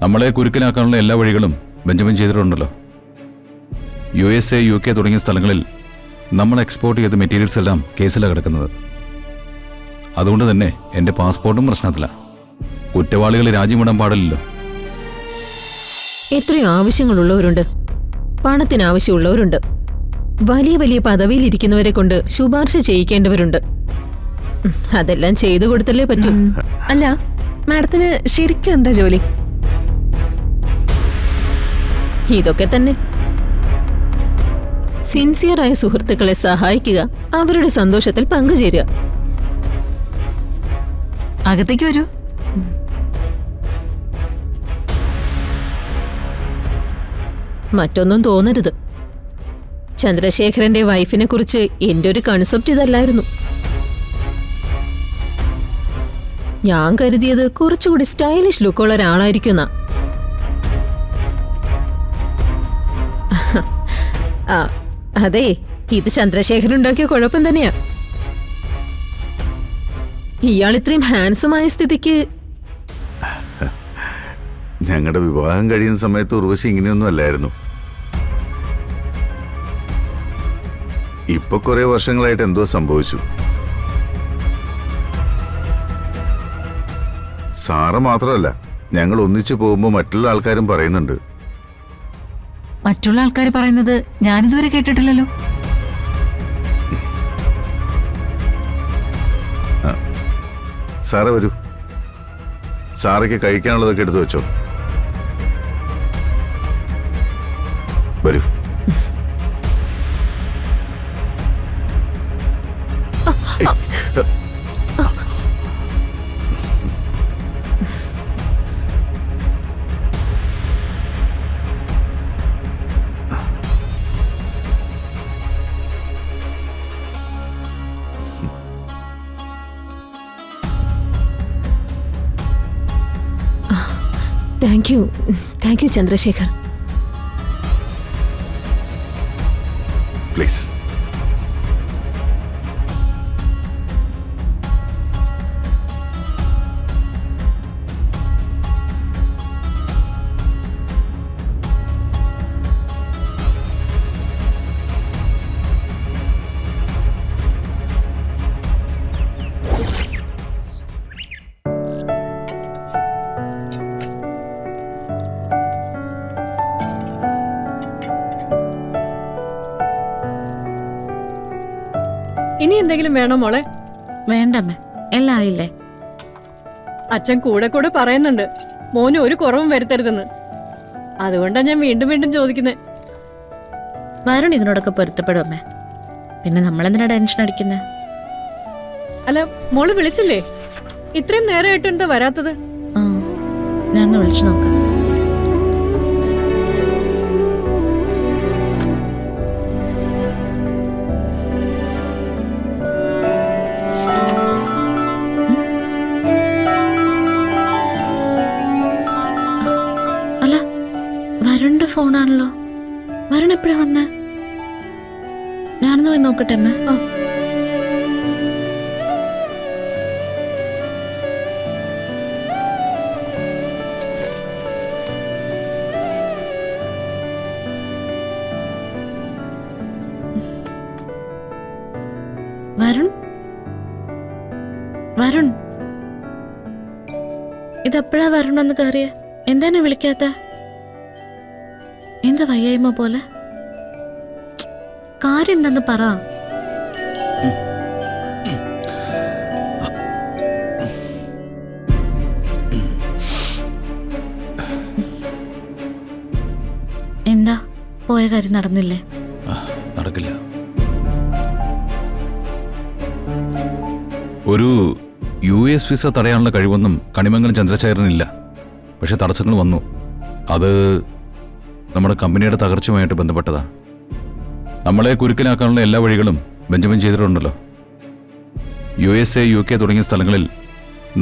നമ്മളെ കുരുക്കിലാക്കാനുള്ള എല്ലാ വഴികളും ബെഞ്ചമിൻ ചെയ്തിട്ടുണ്ടല്ലോ. USA, UK തുടങ്ങിയ സ്ഥലങ്ങളിൽ നമ്മൾ എക്സ്പോർട്ട് ചെയ്ത മെറ്റീരിയൽസ് എല്ലാം കേസിലാണ് കിടക്കുന്നത്. അതുകൊണ്ട് തന്നെ എൻ്റെ പാസ്പോർട്ടും പ്രശ്നത്തിലാണ്. കുറ്റവാളികൾ രാജ്യം വിടാൻ പാടില്ലല്ലോ. എത്രയോ ആവശ്യങ്ങളുള്ളവരുണ്ട്, പണത്തിന് ആവശ്യമുള്ളവരുണ്ട്, വലിയ വലിയ പദവിയിലിരിക്കുന്നവരെ കൊണ്ട് ശുപാർശ ചെയ്യിക്കേണ്ടവരുണ്ട്. അതെല്ലാം ചെയ്തു കൊടുത്തല്ലേ പറ്റൂ. അല്ല, മാഡത്തിന് ശരിക്കും എന്താ ജോലി? ഇതൊക്കെ തന്നെ. സിൻസിയറായ സുഹൃത്തുക്കളെ സഹായിക്കുക, അവരുടെ സന്തോഷത്തിൽ പങ്കുചേരുക. അകത്തേക്ക് വരൂ. മറ്റൊന്നും തോന്നരുത്. ചന്ദ്രശേഖരന്റെ വൈഫിനെ കുറിച്ച് എന്റെ ഒരു കൺസെപ്റ്റ് ഇതല്ലായിരുന്നു. ഞാൻ കരുതിയത് കുറച്ചുകൂടി സ്റ്റൈലിഷ് ലുക്കുള്ള ഒരാളായിരിക്കുന്ന. അതെ, ഇത് ചന്ദ്രശേഖരൻ ഉണ്ടാക്കിയ കുഴപ്പം തന്നെയാ. ഇയാൾ ഇത്രയും ഹാൻസമായ സ്ഥിതിക്ക് ഞങ്ങളുടെ വിവാഹം കഴിയുന്ന സമയത്ത് ഉർവശി ഇങ്ങനെയൊന്നും അല്ലായിരുന്നു. ഇപ്പൊ കുറെ വർഷങ്ങളായിട്ട് എന്തോ സംഭവിച്ചു. സാറ് മാത്രമല്ല, ഞങ്ങൾ ഒന്നിച്ചു പോകുമ്പോൾ മറ്റുള്ള ആൾക്കാരും പറയുന്നുണ്ട്. മറ്റുള്ള ആൾക്കാർ പറയുന്നത് ഞാനിതുവരെ കേട്ടിട്ടില്ലല്ലോ. സാറേ വരൂ. സാറയ്ക്ക് കഴിക്കാനുള്ളതൊക്കെ എടുത്തു വെച്ചോ. വരൂ. Thank you Chandrashekhar. പ്ലീസ്. ഇനി എന്തെങ്കിലും വേണോ മോളെ? വേണ്ടമ്മേ, എല്ലാം ആയില്ലേ? അച്ഛൻ കൂടെ കൂടെ പറയുന്നുണ്ട് മോന് ഒരു കുറവും വരുത്തരുതെന്ന്. അതുകൊണ്ടാണ് ഞാൻ വീണ്ടും വീണ്ടും ചോദിക്കുന്നത്. വരുൺ ഇതിനോടൊക്കെ പൊരുത്തപ്പെടും അമ്മേ. പിന്നെ നമ്മളെന്തിനാ ടെൻഷൻ അടിക്കുന്നത്? അല്ല, മോള് വിളിച്ചില്ലേ? ഇത്രയും നേരമായിട്ട് എന്താ വരാത്തത്? ഞാൻ ഒന്ന് വിളിച്ചു നോക്കാം. വരുണിന്റെ ഫോണാണല്ലോ. വരുൺ എപ്പോഴാ വന്നേ? ഞാനൊന്ന് പോയി നോക്കട്ടെ അമ്മ. വരുൺ, വരുൺ, ഇതെപ്പോഴാ വരുൺ വന്ന് കയറിയ? എന്താണ് വിളിക്കാത്ത? എന്താ വയ്യായ്മ പോലെ? കാര്യം എന്താന്ന് പറ. എന്താ, പോയ കാര്യം നടന്നില്ലേ? നടക്കില്ല. ഒരു US വിസ തടയാനുള്ള കഴിവൊന്നും കണിമംഗലം ചന്ദ്രശേഖരനില്ല. പക്ഷെ തടസ്സങ്ങൾ വന്നു. അത് നമ്മുടെ കമ്പനിയുടെ തകർച്ചയുമായിട്ട് ബന്ധപ്പെട്ടതാ. നമ്മളെ കുരുക്കിലാക്കാനുള്ള എല്ലാ വഴികളും ബെഞ്ചമിൻ ചെയ്തിട്ടുണ്ടല്ലോ. USA, UK തുടങ്ങിയ സ്ഥലങ്ങളിൽ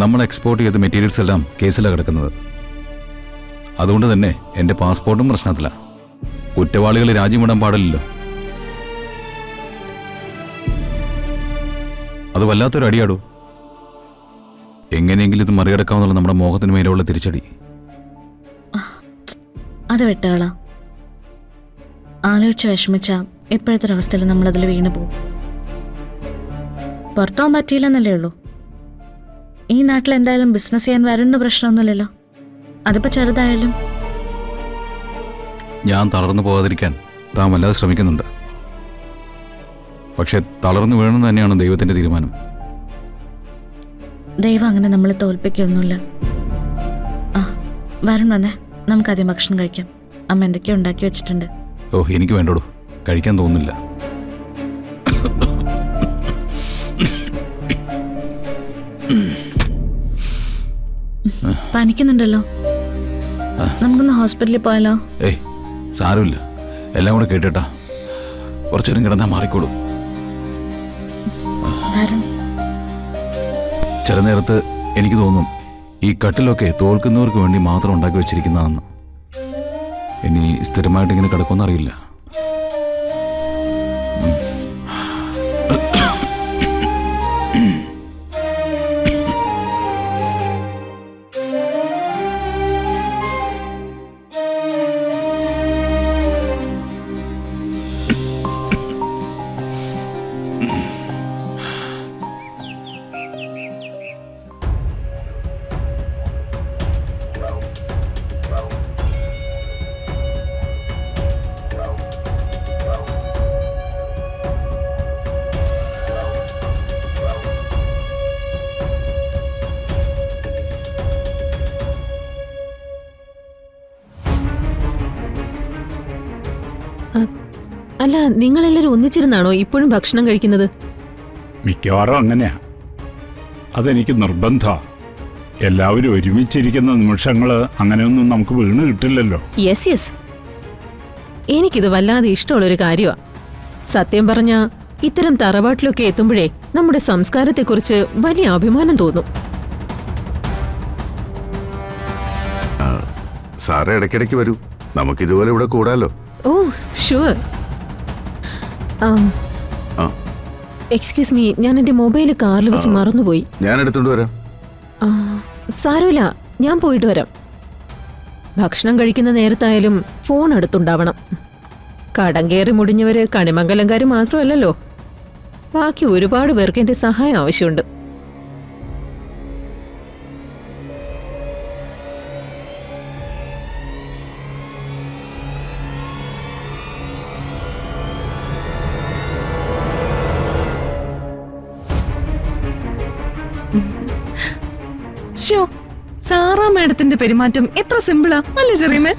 നമ്മൾ എക്സ്പോർട്ട് ചെയ്ത മെറ്റീരിയൽസ് എല്ലാം കേസിലാണ് കിടക്കുന്നത്. അതുകൊണ്ട് തന്നെ എൻ്റെ പാസ്പോർട്ടും പ്രശ്നത്തിലാണ്. കുറ്റവാളികൾ രാജ്യം വിടാൻ പാടില്ലല്ലോ. അത് വല്ലാത്തൊരു അടിയാടൂ. എങ്ങനെയെങ്കിലും ഇത് മറികടക്കാമെന്നുള്ള നമ്മുടെ മോഹത്തിന് മേലുള്ള തിരിച്ചടി. അത് വിട്ടാളാ. ആലോചിച്ച് വിഷമിച്ച ഇപ്പോഴത്തെ ഒരവസ്ഥയിൽ നമ്മളതിൽ വീണു പോകും. പുറത്തുപോകാൻ പറ്റിയില്ലെന്നല്ലേ ഉള്ളൂ. ഈ നാട്ടിൽ എന്തായാലും ബിസിനസ് ചെയ്യാൻ വരുന്ന പ്രശ്നമൊന്നുമില്ലല്ലോ. അതിപ്പോ ചെറുതായാലും. ഞാൻ തളർന്നു പോകാതിരിക്കാൻ താൻ വല്ലാതെ ശ്രമിക്കുന്നുണ്ട്. പക്ഷെ തളർന്നു വീണെന്ന് തന്നെയാണ് ദൈവത്തിന്റെ തീരുമാനം. ദൈവം അങ്ങനെ നമ്മളെ തോൽപ്പിക്കൊന്നുമില്ല. ആ വരുൺ വന്നേ, നമുക്കാദ്യം ഭക്ഷണം കഴിക്കാം. അമ്മ എന്തൊക്കെയോ ഉണ്ടാക്കി വെച്ചിട്ടുണ്ട്. ഓ, എനിക്ക് വേണ്ടോടൂ, കഴിക്കാൻ തോന്നുന്നില്ല. പനിക്കുന്നുണ്ടല്ലോ, നമുക്കൊന്ന് ഹോസ്പിറ്റലിൽ പോയാലോ? ഏയ് സാരമില്ല, എല്ലാം കൂടെ കേട്ടിട്ടാ കുറച്ചേരം കിടന്നാൽ മാറിക്കോളൂ. വരുൺ, ചില നേരത്ത് എനിക്ക് തോന്നും ഈ കട്ടിലൊക്കെ തോൽക്കുന്നവർക്ക് വേണ്ടി മാത്രം ഉണ്ടാക്കി വെച്ചിരിക്കുന്നതാണെന്ന്. ഇനി സ്ഥിരമായിട്ട് ഇങ്ങനെ കിടക്കുമെന്നറിയില്ല. അല്ല, നിങ്ങളെല്ലാരും ഒന്നിച്ചിരുന്നാണോ ഇപ്പോഴും ഭക്ഷണം കഴിക്കുന്നത്? മിക്കവാറും അങ്ങനെയാ. അതെനിക്ക് നിർബന്ധ. എല്ലാവരും ഒരുമിച്ചിരിക്കുന്ന നിമിഷങ്ങൾ അങ്ങനെയൊന്നും നമുക്ക് വീണ് കിട്ടില്ലല്ലോ. യെസ് യെസ്, എനിക്കിത് വല്ലാതെ ഇഷ്ടമുള്ളൊരു കാര്യമാണ്. സത്യം പറഞ്ഞ ഇത്തരം തറവാട്ടിലൊക്കെ എത്തുമ്പോഴേ നമ്മുടെ സംസ്കാരത്തെക്കുറിച്ച് വലിയ അഭിമാനം തോന്നും. സാറേ ഇടയ്ക്കിടയ്ക്ക് വരൂ, നമുക്കിതുപോലെ ഇവിടെ കൂടാലോ. Oh sure. ആ എക്സ്ക്യൂസ് മീ, ഞാൻ എന്റെ മൊബൈൽ കാറിൽ വെച്ച് മറന്നുപോയി. ഞാൻ എടുത്തോണ്ട് വരാം. സാരമില്ല, ഞാൻ പോയിട്ട് വരാം. ഭക്ഷണം കഴിക്കുന്ന നേരത്തായാലും ഫോൺ അടുത്തുണ്ടാവണം. കടം കയറി മുടിഞ്ഞവര് കണിമംഗലംകാർ മാത്രമല്ലല്ലോ, ബാക്കി ഒരുപാട് പേർക്ക് എന്റെ സഹായം ആവശ്യമുണ്ട്. സാറാ മാഡത്തിന്റെ പെരുമാറ്റം എത്ര സിമ്പിളാ അല്ലേ ചെറിയമേ?